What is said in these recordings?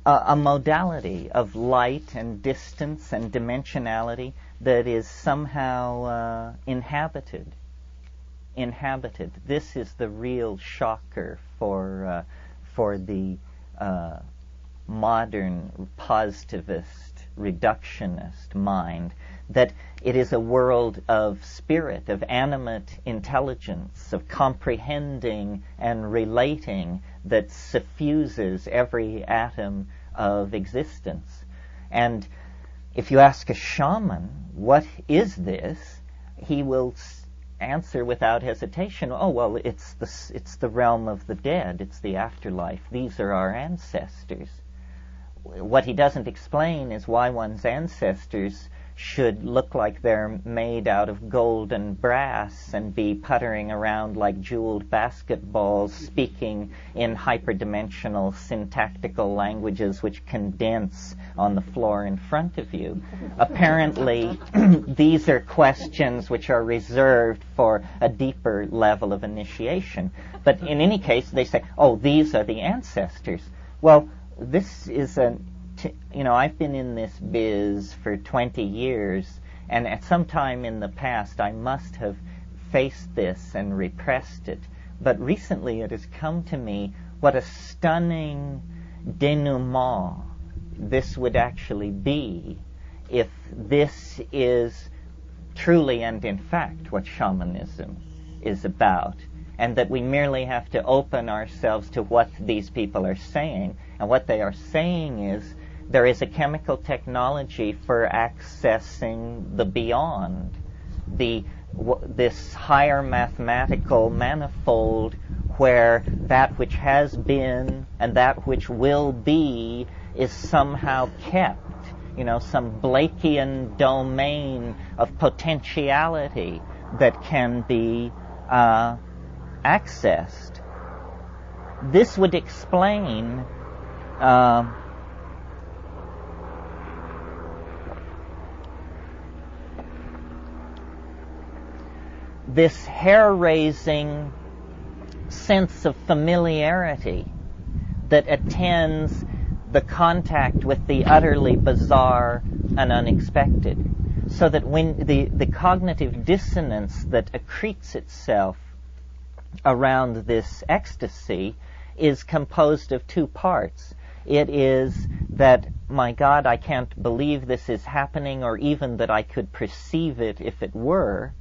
a modality of light and distance and dimensionality that is somehow inhabited. This is the real shocker for the modern positivist, reductionist mind, that it is a world of spirit, of animate intelligence, of comprehending and relating that suffuses every atom of existence. And if you ask a shaman, what is this? He will answer without hesitation, oh, well, it's the realm of the dead, it's the afterlife, these are our ancestors. What he doesn't explain is why one's ancestors should look like they're made out of gold and brass and be puttering around like jeweled basketballs, speaking in hyperdimensional syntactical languages which condense on the floor in front of you. Apparently, these are questions which are reserved for a deeper level of initiation. But in any case, they say, oh, these are the ancestors. Well, this is I've been in this biz for 20 years, and at some time in the past I must have faced this and repressed it. But recently it has come to me what a stunning denouement this would actually be if this is truly and in fact what shamanism is about, and that we merely have to open ourselves to what these people are saying. And what they are saying is there is a chemical technology for accessing the beyond, this higher mathematical manifold where that which has been and that which will be is somehow kept, some Blakean domain of potentiality that can be accessed. This would explain this hair-raising sense of familiarity that attends the contact with the utterly bizarre and unexpected, so that when the cognitive dissonance that accretes itself around this ecstasy is composed of two parts. It is that, my God, I can't believe this is happening, or even that I could perceive it if it were.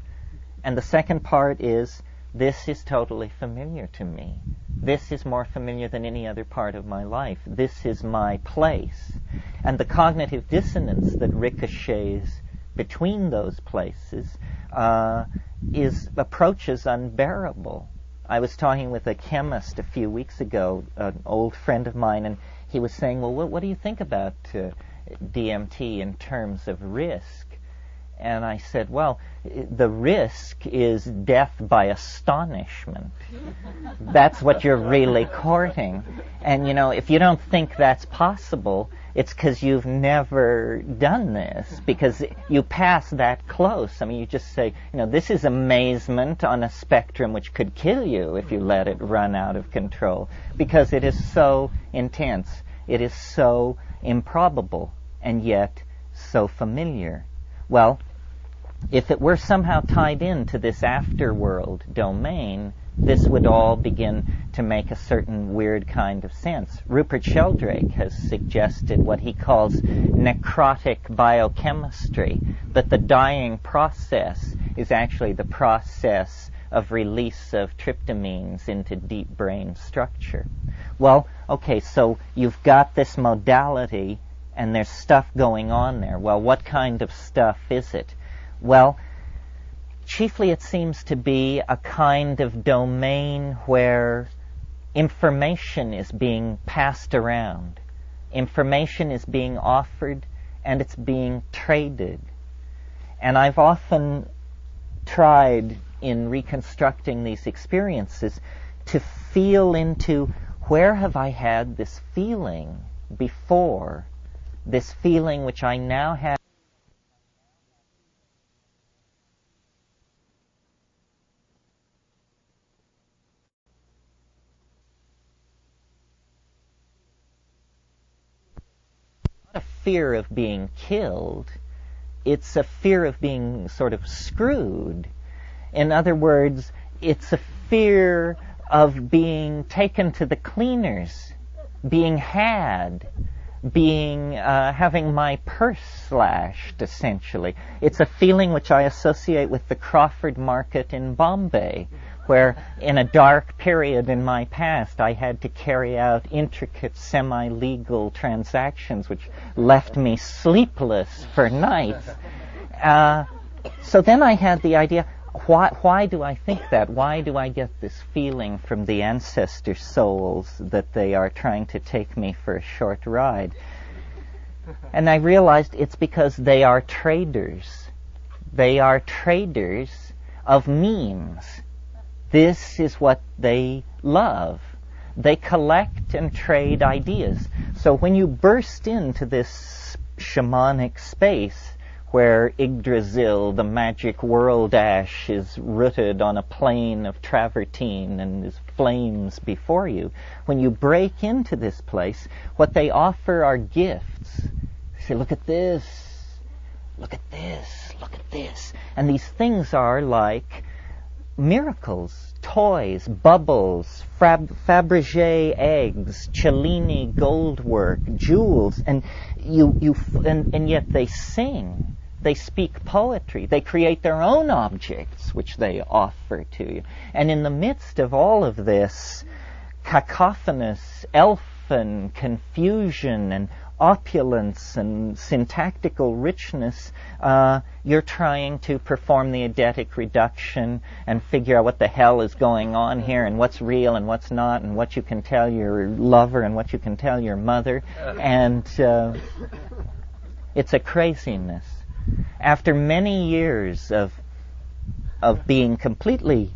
And the second part is, this is totally familiar to me. This is more familiar than any other part of my life. This is my place. And the cognitive dissonance that ricochets between those places approaches unbearable. I was talking with a chemist a few weeks ago, an old friend of mine, and he was saying, well, what do you think about DMT in terms of risk? And I said, well, the risk is death by astonishment. That's what you're really courting. And, if you don't think that's possible, it's because you've never done this, because you pass that close. I mean, you just say, this is amazement on a spectrum which could kill you if you let it run out of control, because it is so intense. It is so improbable, and yet so familiar. Well, if it were somehow tied into this afterworld domain, this would all begin to make a certain weird kind of sense. Rupert Sheldrake has suggested what he calls necrotic biochemistry, that the dying process is actually the process of release of tryptamines into deep brain structure. Well, okay, so you've got this modality, and there's stuff going on there. Well, what kind of stuff is it? Well, chiefly it seems to be a kind of domain where information is being passed around. Information is being offered, and it's being traded. And I've often tried in reconstructing these experiences to feel into, where have I had this feeling before? This feeling which I now have fear of being killed. It's a fear of being sort of screwed. In other words, it's a fear of being taken to the cleaners, being had, having my purse slashed, essentially. It's a feeling which I associate with the Crawford Market in Bombay, where in a dark period in my past I had to carry out intricate semi-legal transactions which left me sleepless for nights. So then I had the idea, why do I think that? Why do I get this feeling from the ancestor souls that they are trying to take me for a short ride? And I realized it's because they are traders. They are traders of means. This is what they love. They collect and trade ideas. So when you burst into this shamanic space where Yggdrasil, the magic world ash, is rooted on a plain of travertine and is flames before you, when you break into this place, what they offer are gifts. They say, look at this, look at this, look at this. And these things are like miracles, toys, bubbles, Fabergé eggs, Cellini goldwork, jewels, and and yet they sing. They speak poetry. They create their own objects, which they offer to you. And in the midst of all of this cacophonous, elfin confusion and opulence and syntactical richness, you're trying to perform the eidetic reduction and figure out what the hell is going on here and what's real and what's not and what you can tell your lover and what you can tell your mother. And it's a craziness. After many years of being completely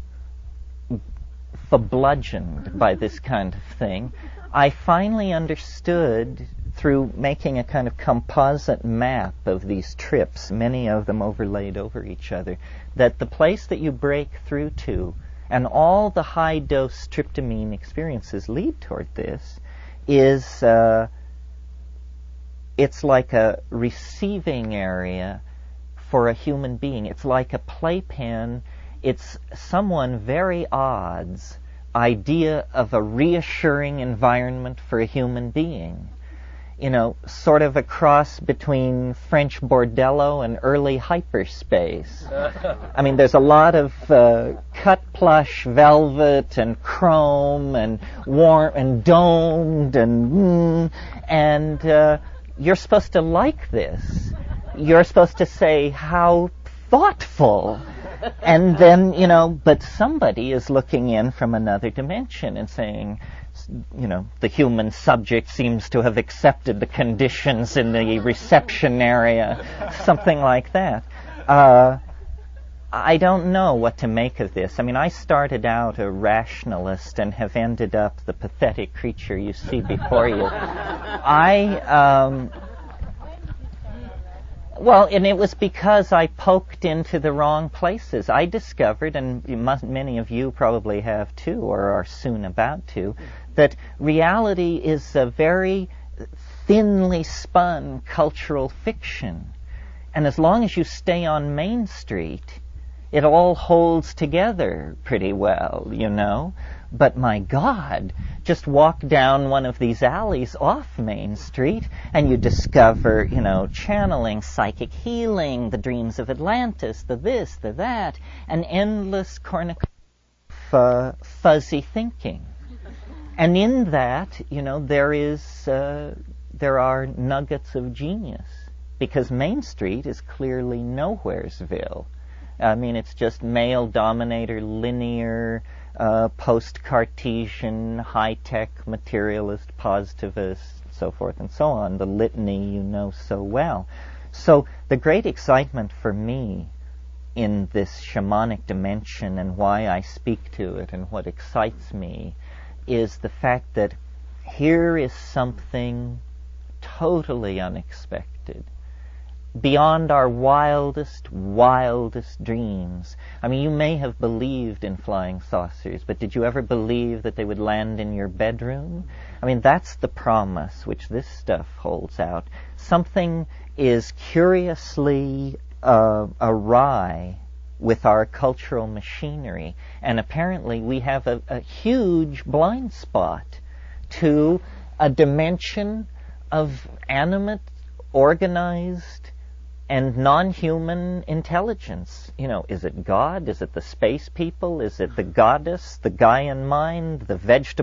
bludgeoned by this kind of thing, I finally understood, through making a kind of composite map of these trips, many of them overlaid over each other, that the place that you break through to, and all the high-dose tryptamine experiences lead toward this, is it's like a receiving area for a human being. It's like a playpen. It's someone very odd's idea of a reassuring environment for a human being. You know, sort of a cross between French bordello and early hyperspace. I mean, there's a lot of cut plush velvet and chrome and warm and domed and you're supposed to like this. You're supposed to say, how thoughtful. And then, you know, but somebody is looking in from another dimension and saying, you know, the human subject seems to have accepted the conditions in the reception area, something like that. I don't know what to make of this. I mean, I started out a rationalist and have ended up the pathetic creature you see before you. Well, and it was because I poked into the wrong places. I discovered, and many of you probably have too, or are soon about to, that reality is a very thinly spun cultural fiction. And as long as you stay on Main Street, it all holds together pretty well, you know. But my God, just walk down one of these alleys off Main Street and you discover, you know, channeling, psychic healing, the dreams of Atlantis, the this, the that, an endless cornucopia of fuzzy thinking. And in that, you know, there are nuggets of genius, because Main Street is clearly nowheresville. I mean, it's just male dominator, linear, post-Cartesian, high-tech, materialist, positivist, so forth and so on, the litany you know so well. So the great excitement for me in this shamanic dimension and why I speak to it and what excites me is the fact that here is something totally unexpected. beyond our wildest dreams. I mean, you may have believed in flying saucers, but did you ever believe that they would land in your bedroom? I mean, that's the promise which this stuff holds out. Something is curiously awry with our cultural machinery, and apparently we have a huge blind spot to a dimension of animate, organized, and non-human intelligence. You know, is it God? Is it the space people? Is it the goddess, the Gaian mind, the vegetable